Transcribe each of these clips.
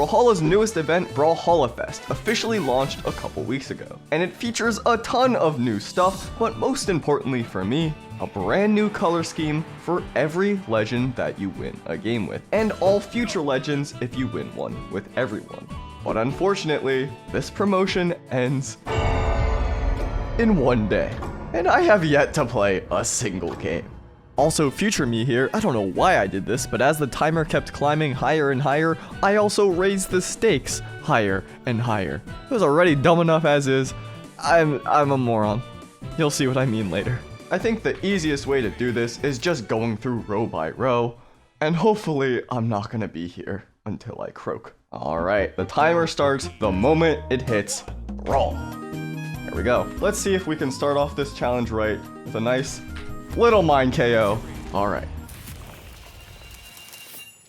Brawlhalla's newest event, Brawlhalla Fest, officially launched a couple weeks ago. And it features a ton of new stuff, but most importantly for me, a brand new color scheme for every legend that you win a game with, and all future legends if you win one with everyone. But unfortunately, this promotion ends in one day, and I have yet to play a single game. Also, future me here, I don't know why I did this, but as the timer kept climbing higher and higher, I also raised the stakes higher and higher. It was already dumb enough as is. I'm a moron. You'll see what I mean later. I think the easiest way to do this is just going through row by row, and hopefully I'm not gonna be here until I croak. Alright, the timer starts the moment it hits brawl. There we go. Let's see if we can start off this challenge right with a nice little mine KO. Alright.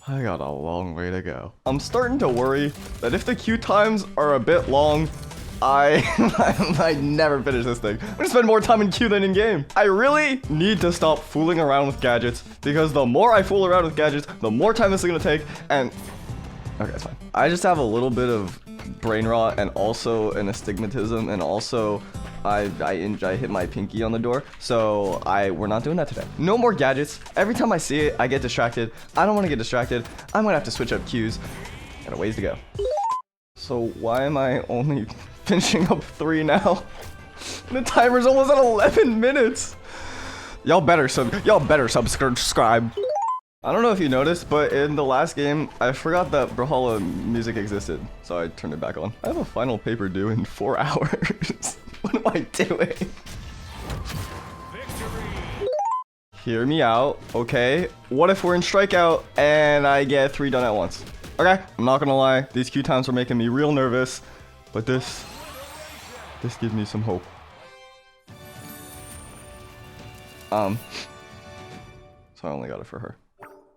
I got a long way to go. I'm starting to worry that if the queue times are a bit long, I might never finish this thing. I'm gonna spend more time in queue than in game. I really need to stop fooling around with gadgets, because the more I fool around with gadgets, the more time this is gonna take, and okay, it's fine. I just have a little bit of brain rot and also an astigmatism, and also I hit my pinky on the door, so we're not doing that today. No more gadgets. Every time I see it, I get distracted. I don't want to get distracted. I'm gonna have to switch up queues. Got a ways to go. So why am I only finishing up 3 now? The timer's almost at 11 minutes. Y'all better subscribe. I don't know if you noticed, but in the last game, I forgot that Brawlhalla music existed, so I turned it back on. I have a final paper due in 4 hours. What am I doing? Victory. Hear me out, okay? What if we're in strikeout and I get 3 done at once? Okay, I'm not gonna lie, these queue times are making me real nervous, but this gives me some hope. So I only got it for her.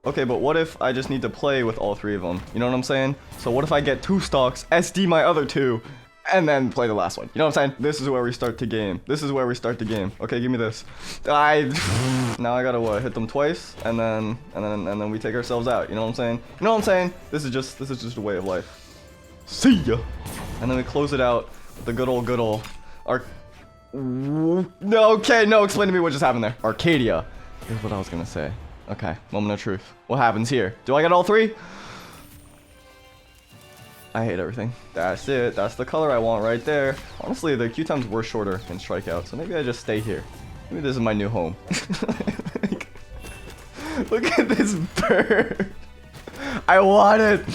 Okay, but what if I just need to play with all 3 of them? You know what I'm saying? So what if I get 2 stocks, SD my other 2, and then play the last one? You know what I'm saying? This is where we start the game. This is where we start the game. Okay, give me this. Now I gotta what? Hit them twice, and then we take ourselves out. You know what I'm saying? You know what I'm saying? This is just a way of life. See ya. And then we close it out with the good old No, okay, no, explain to me what just happened there. Arcadia is what I was gonna say. Okay, moment of truth. What happens here? Do I get all 3? I hate everything. That's it. That's the color I want right there. Honestly, the queue times were shorter in strikeout, so maybe I just stay here. Maybe this is my new home. Look at this bird. I want it.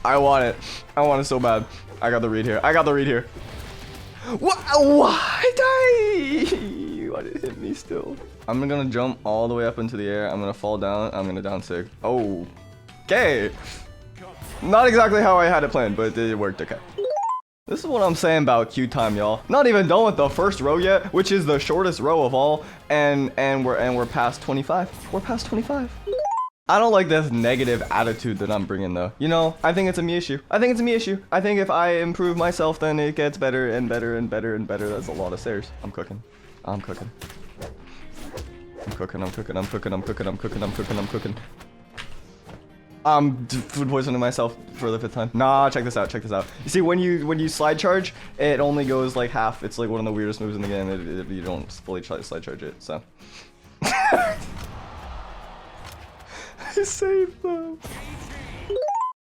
I want it. I want it so bad. I got the read here. I got the read here. What? Why did it hit me still? I'm gonna jump all the way up into the air. I'm gonna fall down. I'm gonna down sig. Oh, okay. Not exactly how I had it planned, but it worked okay. This is what I'm saying about queue time, y'all. Not even done with the first row yet, which is the shortest row of all, and we're past 25. We're past 25. I don't like this negative attitude that I'm bringing though. You know, I think it's a me issue. I think if I improve myself, then it gets better and better and better and better. That's a lot of stairs. I'm cooking. I'm cooking. I'm food poisoning myself for the 5th time. Nah, check this out. You see, when you slide charge, it only goes like half. It's like one of the weirdest moves in the game. You don't fully slide charge it, so. I saved them.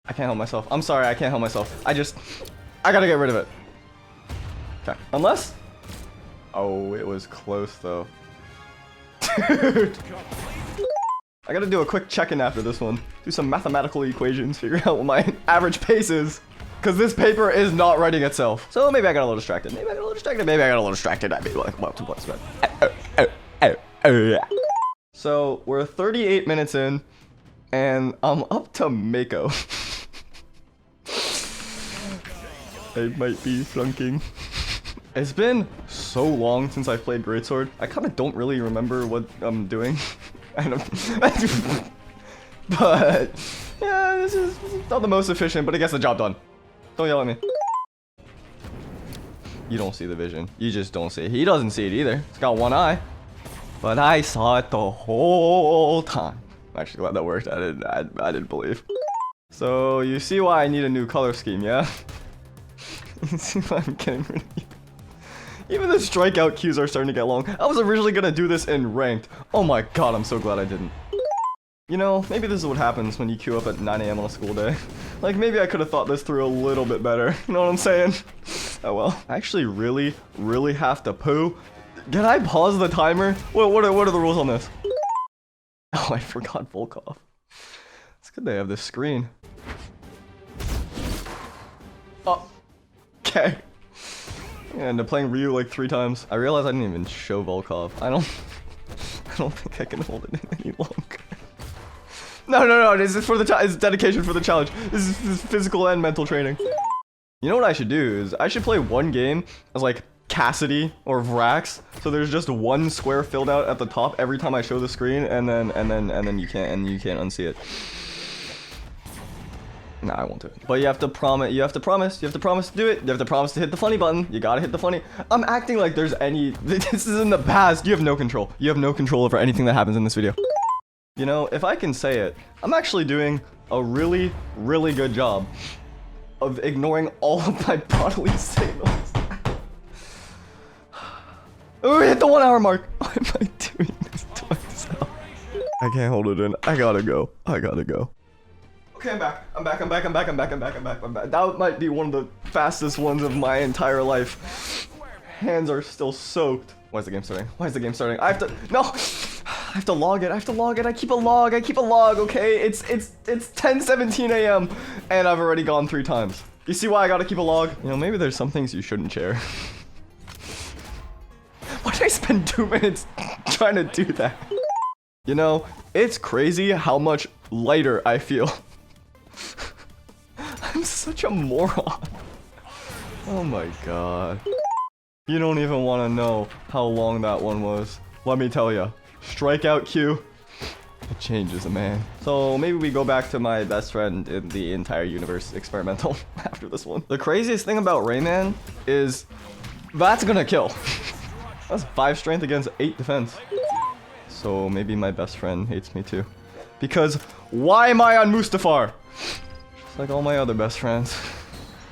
I can't help myself. I'm sorry, I can't help myself. I gotta get rid of it. Okay, unless. Oh, it was close though. Dude. I gotta do a quick check-in after this one. Do some mathematical equations, figure out what my average pace is. Because this paper is not writing itself. So maybe I got a little distracted. I mean, like, multiple points, but. So, we're 38 minutes in, and I'm up to Mako. I might be flunking. It's been so long since I've played Greatsword. I kind of don't really remember what I'm doing. I don't. But yeah, this is not the most efficient, but it gets the job done. Don't yell at me. You don't see the vision. You just don't see it. He doesn't see it either. It's got one eye. But I saw it the whole time. I'm actually glad that worked. I didn't believe. So you see why I need a new color scheme, yeah? You see why I'm getting rid of you. Even the strikeout cues are starting to get long. I was originally gonna do this in ranked. Oh my god, I'm so glad I didn't. You know, maybe this is what happens when you queue up at 9 AM on a school day. Like, maybe I could have thought this through a little bit better. You know what I'm saying? Oh well. I actually really have to poo. Can I pause the timer? What are the rules on this? Oh, I forgot Volkov. It's good they have this screen. Oh, okay. I ended up playing Ryu like 3 times. I realized I didn't even show Volkov. I don't think I can hold it in any longer. No, this is for the it's dedication for the challenge. This is physical and mental training. You know what I should do is I should play one game as like Cassidy or Vrax, so there's just one square filled out at the top every time I show the screen, and then you can't unsee it. Nah, I won't do it. But you have to promise to do it. You have to promise to hit the funny button. You gotta hit the funny. I'm acting like there's any, this is in the past. You have no control. You have no control over anything that happens in this video. You know, if I can say it, I'm actually doing a really good job of ignoring all of my bodily signals. Oh, we hit the 1 hour mark. Why am I doing this to myself? I can't hold it in. I gotta go. Okay, I'm back. That might be one of the fastest ones of my entire life. Hands are still soaked. Why is the game starting? I have to log it. I keep a log, okay? It's 10:17 AM and I've already gone 3 times. You see why I gotta keep a log? You know, maybe there's some things you shouldn't share. Why did I spend 2 minutes trying to do that? You know, it's crazy how much lighter I feel. I'm such a moron. Oh my god. You don't even want to know how long that one was. Let me tell you. Strikeout cue. It changes a man. So maybe we go back to my best friend in the entire universe, Experimental, after this one. The craziest thing about Rayman is that's gonna kill. That's 5 strength against 8 defense. So maybe my best friend hates me too. Because why am I on Mustafar? Just like all my other best friends.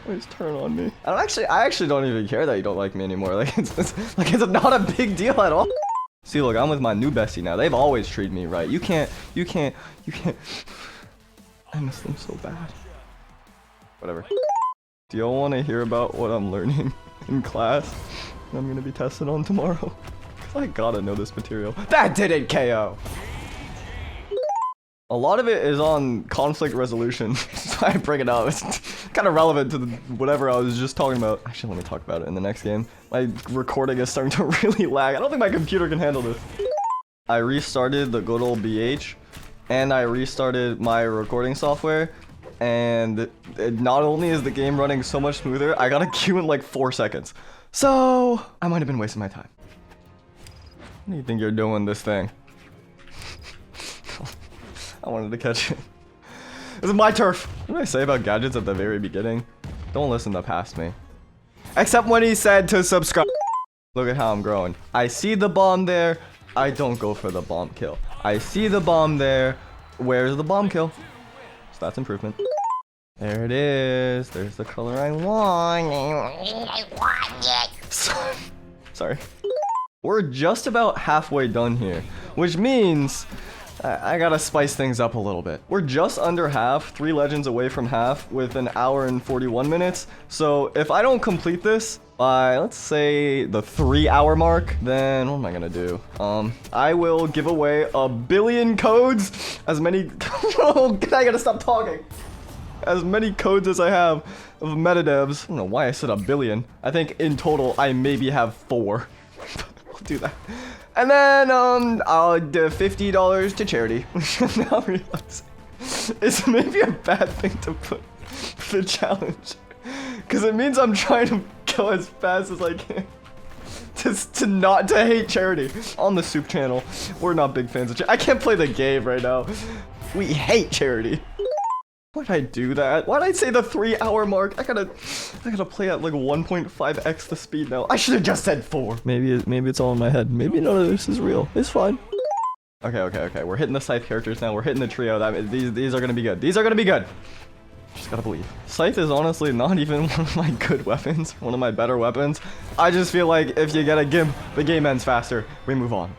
Always turn on me. I actually don't even care that you don't like me anymore. Like it's not a big deal at all. See, look, I'm with my new bestie now. They've always treated me right. You can't. I miss them so bad. Whatever. Do y'all want to hear about what I'm learning in class? I'm gonna be tested on tomorrow. Cause I gotta know this material. That didn't KO. A lot of it is on conflict resolution, so I bring it up. It's kind of relevant to whatever I was just talking about. Actually, let me talk about it in the next game. My recording is starting to really lag. I don't think my computer can handle this. I restarted the good old BH, and I restarted my recording software, and not only is the game running so much smoother, I got a queue in like 4 seconds. So, I might have been wasting my time. What do you think you're doing this thing? I wanted to catch it. This is my turf. What did I say about gadgets at the very beginning? Don't listen to past me. Except when he said to subscribe. Look at how I'm growing. I see the bomb there. I don't go for the bomb kill. I see the bomb there. Where's the bomb kill? So that's improvement. There it is. There's the color I want. Sorry. We're just about halfway done here, which means I gotta spice things up a little bit. We're just under half, 3 legends away from half with 1 hour and 41 minutes. So if I don't complete this by, let's say, the 3 hour mark, then what am I gonna do? I will give away 1 billion codes, as many, oh, I gotta stop talking. As many codes as I have of metadevs. I don't know why I said 1 billion. I think in total I maybe have 4. I'll do that. And then I'll do $50 to charity. Now realize it's maybe a bad thing to put for the challenge, because it means I'm trying to go as fast as I can. To hate charity. On the Soup channel, we're not big fans of charity. I can't play the game right now. We hate charity. Why'd I do that? Why'd I say the 3 hour mark? I gotta play at like 1.5x the speed now. I should have just said 4. Maybe it's all in my head. Maybe none of this is real. It's fine. Okay. We're hitting the scythe characters now. We're hitting the trio. These are gonna be good. These are gonna be good. Just gotta believe. Scythe is honestly not even one of my good weapons, one of my better weapons. I just feel like if you get a Gimp, the game ends faster. We move on.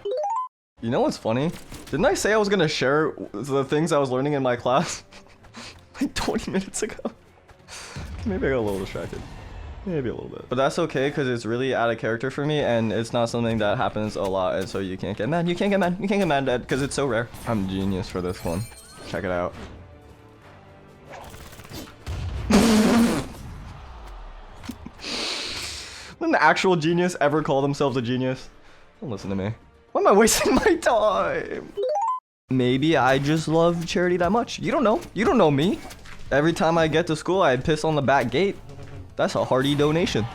You know what's funny? Didn't I say I was gonna share the things I was learning in my class? Like 20 minutes ago? Maybe I got a little distracted. Maybe a little bit. But that's okay, because it's really out of character for me, and it's not something that happens a lot, and so you can't get mad. You can't get mad. You can't get mad at because it's so rare. I'm genius for this one. Check it out. Would an actual genius ever call themselves a genius? Don't listen to me. Why am I wasting my time? Maybe I just love charity that much. You don't know. You don't know me. Every time I get to school, I piss on the back gate. That's a hearty donation.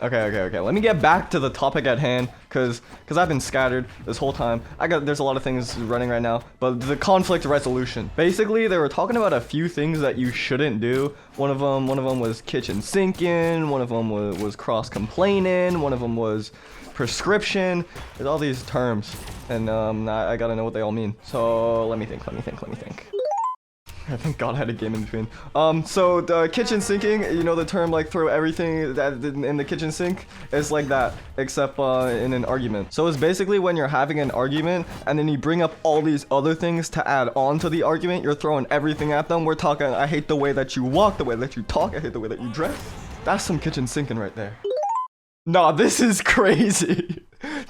Okay. Let me get back to the topic at hand, cause I've been scattered this whole time. There's a lot of things running right now, but the conflict resolution. Basically, they were talking about a few things that you shouldn't do. One of them was kitchen sinking. One of them was cross complaining. One of them was prescription. There's all these terms, and I gotta know what they all mean. So let me think. I thank God I had a game in between. So the kitchen sinking, you know the term like throw everything that in the kitchen sink? It's like that, except in an argument. So it's basically when you're having an argument and then you bring up all these other things to add on to the argument, you're throwing everything at them. We're talking, I hate the way that you walk, the way that you talk, I hate the way that you dress. That's some kitchen sinking right there. Nah, this is crazy.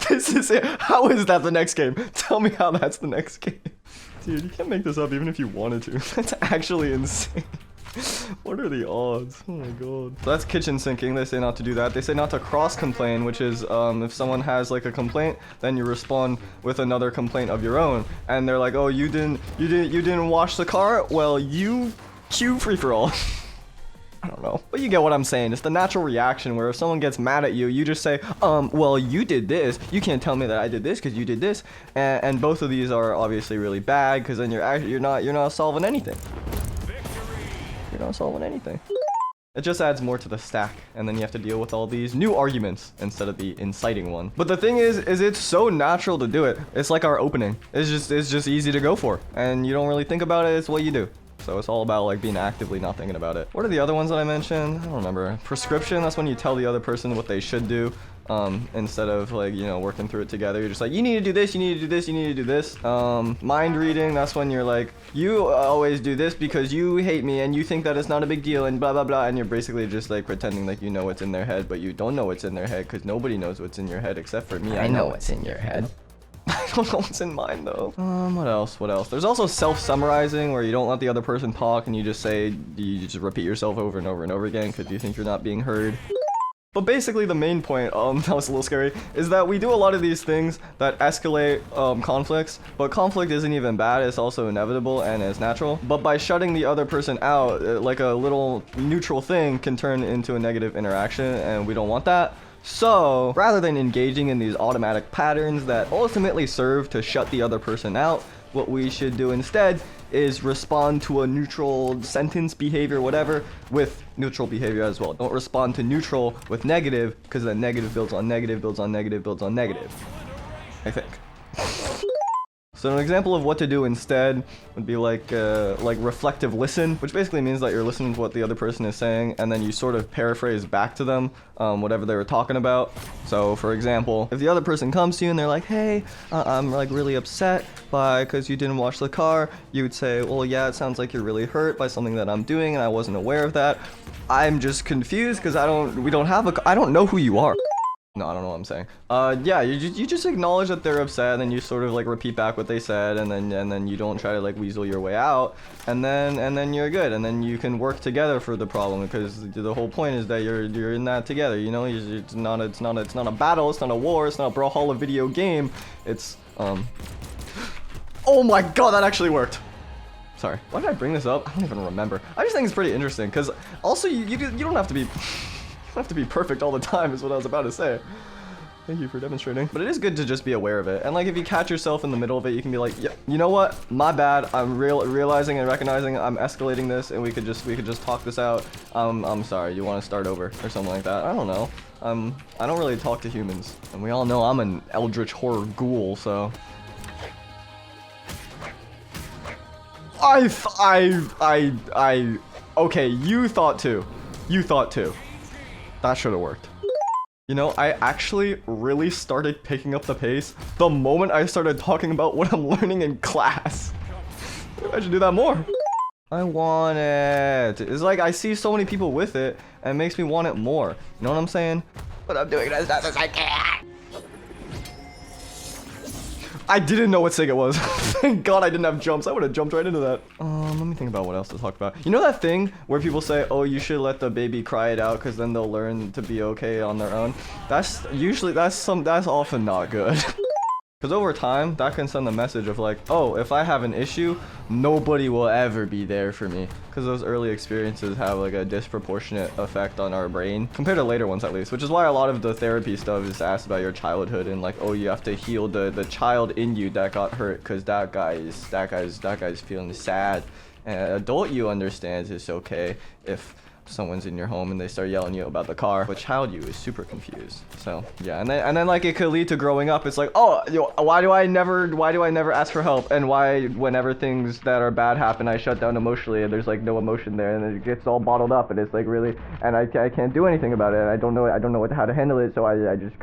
This is it. How is that the next game? Tell me how that's the next game. Dude, you can't make this up even if you wanted to. That's actually insane. What are the odds? Oh my god. So that's kitchen sinking. They say not to do that. They say not to cross complain, which is if someone has like a complaint, then you respond with another complaint of your own. And they're like, oh, you didn't wash the car? Well, you cue free for all. I don't know, but you get what I'm saying. It's the natural reaction where if someone gets mad at you, you just say, well, you did this. You can't tell me that I did this because you did this. And both of these are obviously really bad because then you're not solving anything. You're not solving anything. It just adds more to the stack, and then you have to deal with all these new arguments instead of the inciting one. But the thing is it's so natural to do it. It's like our opening. It's just easy to go for, and you don't really think about it. It's what you do. So it's all about like being actively not thinking about it. What are the other ones that I mentioned? I don't remember. Prescription, that's when you tell the other person what they should do. Instead of like, you know, working through it together. You're just like, you need to do this, you need to do this, you need to do this. Mind reading, that's when you're like, you always do this because you hate me and you think that it's not a big deal and blah, blah, blah. And you're basically just like pretending like you know what's in their head, but you don't know what's in their head because nobody knows what's in your head except for me. I know what's in your head. I don't know what's in mine though. What else? There's also self-summarizing where you don't let the other person talk and you just repeat yourself over and over and over again because you think you're not being heard. But basically the main point, that was a little scary, is that we do a lot of these things that escalate conflicts, but conflict isn't even bad, it's also inevitable and it's natural. But by shutting the other person out, like a little neutral thing can turn into a negative interaction, and we don't want that. So, rather than engaging in these automatic patterns that ultimately serve to shut the other person out, what we should do instead is respond to a neutral sentence, behavior, whatever, with neutral behavior as well. Don't respond to neutral with negative, because then negative builds on negative, builds on negative, builds on negative. I think. So an example of what to do instead would be like reflective listen, which basically means that you're listening to what the other person is saying, and then you sort of paraphrase back to them whatever they were talking about. So for example, if the other person comes to you and they're like, hey, I'm like really upset because you didn't wash the car, you would say, well, yeah, it sounds like you're really hurt by something that I'm doing and I wasn't aware of that. I'm just confused because I don't know who you are. No, I don't know what I'm saying. Yeah, you just acknowledge that they're upset, and then you sort of like repeat back what they said, and then you don't try to like weasel your way out, and then you're good, and then you can work together for the problem, because the whole point is that you're in that together. You know, it's not a battle, it's not a war, it's not a Brawlhalla video game. It's Oh my god, that actually worked. Sorry, why did I bring this up? I don't even remember. I just think it's pretty interesting, because also you don't have to be. Have to be perfect all the time is what I was about to say. Thank you for demonstrating. But it is good to just be aware of it. And like if you catch yourself in the middle of it, you can be like, yeah, you know what? My bad. I'm realizing and recognizing I'm escalating this, and we could just talk this out. I'm sorry. You want to start over or something like that? I don't know. I don't really talk to humans, and we all know I'm an eldritch horror ghoul, so. Okay, you thought too. You thought too. That should have worked. You know, I actually really started picking up the pace the moment I started talking about what I'm learning in class. I should do that more. I want it. It's like I see so many people with it and it makes me want it more. You know what I'm saying? But I'm doing it as fast as I can. I didn't know what sig it was. Thank God I didn't have jumps. I would have jumped right into that. Let me think about what else to talk about. You know that thing where people say, oh, you should let the baby cry it out because then they'll learn to be okay on their own? That's often not good. Because over time, that can send a message of like, oh, if I have an issue, nobody will ever be there for me. Because those early experiences have like a disproportionate effect on our brain, compared to later ones at least, which is why a lot of the therapy stuff is asked about your childhood and like, oh, you have to heal the child in you that got hurt because that guy's feeling sad. And an adult you understands it's okay if someone's in your home and they start yelling at you about the car, but child you is super confused. So yeah, and then like it could lead to growing up. It's like, oh, why do I never ask for help, and why whenever things that are bad happen I shut down emotionally and there's like no emotion there and it gets all bottled up and it's like really, and I can't do anything about it and I don't know how to handle it, so I just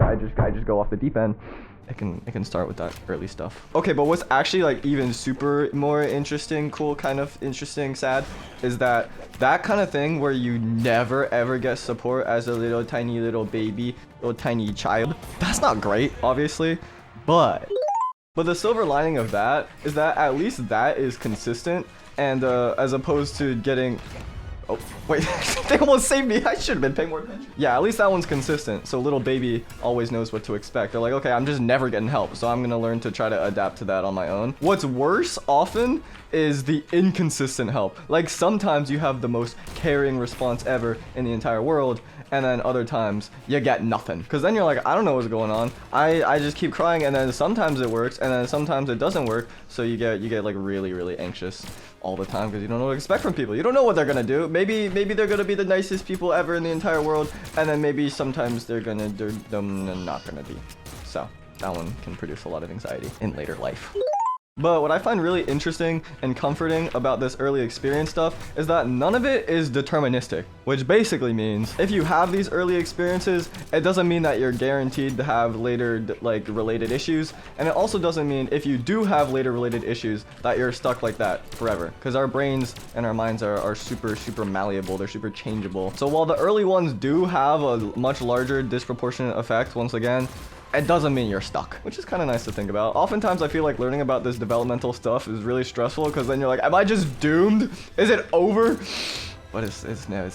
go off the deep end. It can start with that early stuff. Okay, but what's actually like even super more interesting, cool, kind of interesting, sad, is that kind of thing where you never ever get support as a little tiny little baby, little tiny child. That's not great, obviously, but the silver lining of that is that at least that is consistent, and as opposed to getting. Oh, wait, they almost saved me. I should have been paying more attention. Yeah, at least that one's consistent. So little baby always knows what to expect. They're like, okay, I'm just never getting help. So I'm going to learn to try to adapt to that on my own. What's worse often is the inconsistent help. Like sometimes you have the most caring response ever in the entire world. And then other times you get nothing. Because then you're like, I don't know what's going on. I just keep crying, and then sometimes it works, and then sometimes it doesn't work. So you get like really, really anxious all the time because you don't know what to expect from people. You don't know what they're gonna do. Maybe they're gonna be the nicest people ever in the entire world, and then maybe sometimes they're not gonna be. So that one can produce a lot of anxiety in later life. But what I find really interesting and comforting about this early experience stuff is that none of it is deterministic, which basically means if you have these early experiences, it doesn't mean that you're guaranteed to have later like related issues, and it also doesn't mean if you do have later related issues that you're stuck like that forever, because our brains and our minds are super malleable, they're super changeable. So while the early ones do have a much larger disproportionate effect, once again, it doesn't mean you're stuck, which is kind of nice to think about. Oftentimes I feel like learning about this developmental stuff is really stressful because then you're like, am I just doomed? Is it over? But it's no.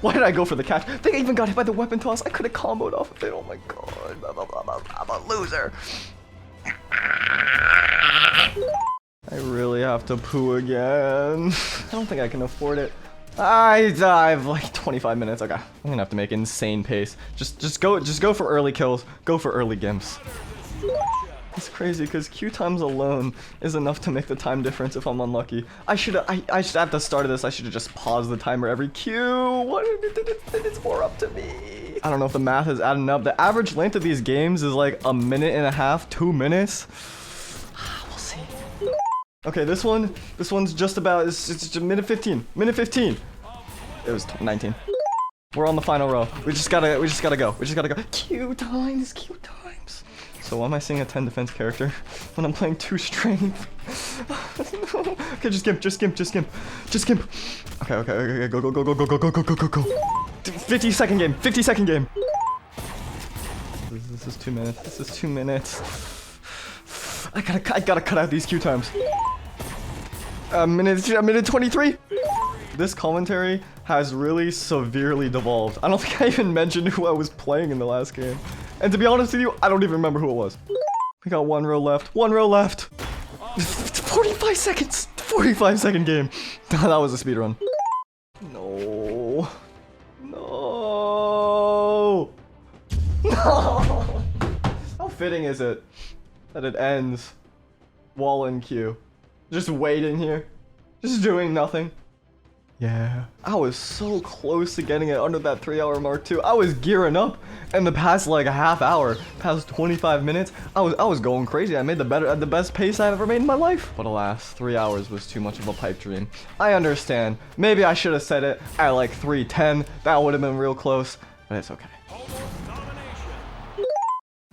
Why did I go for the catch? They even got hit by the weapon toss. I could have comboed off of it. Oh my god, I'm a loser. I really have to poo again. I don't think I can afford it. I have like 25 minutes. Okay, I'm gonna have to make insane pace. Just go for early kills. Go for early gimps. It's crazy because Q times alone is enough to make the time difference if I'm unlucky. I should at the start of this I should have just paused the timer every Q. What? It's more up to me. I don't know if the math is adding up. The average length of these games is like a minute and a half, 2 minutes. We'll see. Okay, this one's just about, it's just a minute 15. Minute 15. It was 19. We're on the final row. We just gotta go. Q times. So why am I seeing a 10 defense character when I'm playing 2 strength? No. Okay, just gimp. Okay, go. 50 second game. This is 2 minutes. I gotta cut out these Q times. A minute 23. This commentary has really severely devolved. I don't think I even mentioned who I was playing in the last game. And to be honest with you, I don't even remember who it was. We got 1 row left. 45 seconds. 45-second game. That was a speedrun. No. How fitting is it that it ends wall and Q? Just waiting here. Just doing nothing. Yeah. I was so close to getting it under that 3-hour mark too. I was gearing up in the past like a half hour, past 25 minutes. I was going crazy. I made the best pace I've ever made in my life. But alas, 3 hours was too much of a pipe dream. I understand. Maybe I should have said it at like 3:10. That would have been real close, but it's okay.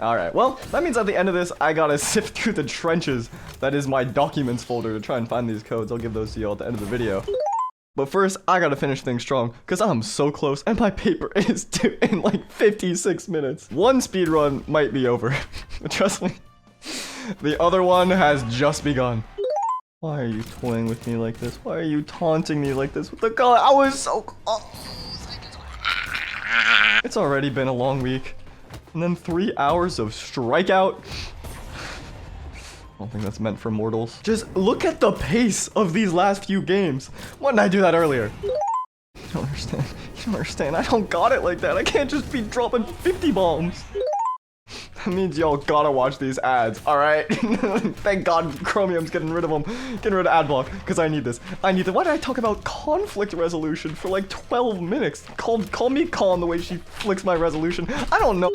Alright, well, that means at the end of this, I gotta sift through the trenches. That is my documents folder to try and find these codes. I'll give those to you all at the end of the video. But first, I gotta finish things strong, because I'm so close, and my paper is due in like 56 minutes. One speedrun might be over. Trust me. The other one has just begun. Why are you toying with me like this? Why are you taunting me like this with the color? I was so close. It's already been a long week. And then 3 hours of strikeout. I don't think that's meant for mortals. Just look at the pace of these last few games. Why didn't I do that earlier? You don't understand. You don't understand. I don't got it like that. I can't just be dropping 50 bombs. That means y'all gotta watch these ads, alright? Thank God Chromium's getting rid of them. Getting rid of ad block, because I need this. I need this. Why did I talk about conflict resolution for like 12 minutes? Call me calm the way she flicks my resolution. I don't know.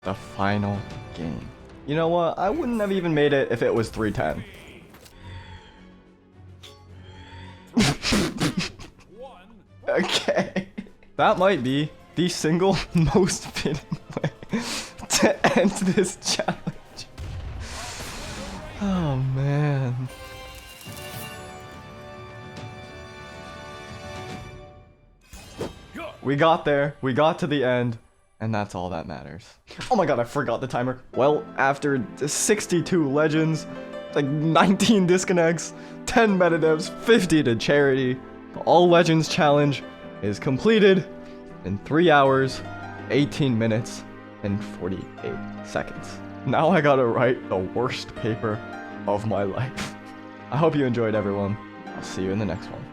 The final game. You know what? I wouldn't have even made it if it was 3:10. Okay. That might be the single most fitting way to end this challenge. Oh man. We got there. We got to the end. And that's all that matters. Oh my god, I forgot the timer. Well, after 62 legends, like 19 disconnects, 10 metadevs, 50 to charity, the All Legends challenge is completed in 3 hours, 18 minutes, and 48 seconds. Now I gotta write the worst paper of my life. I hope you enjoyed, everyone. I'll see you in the next one.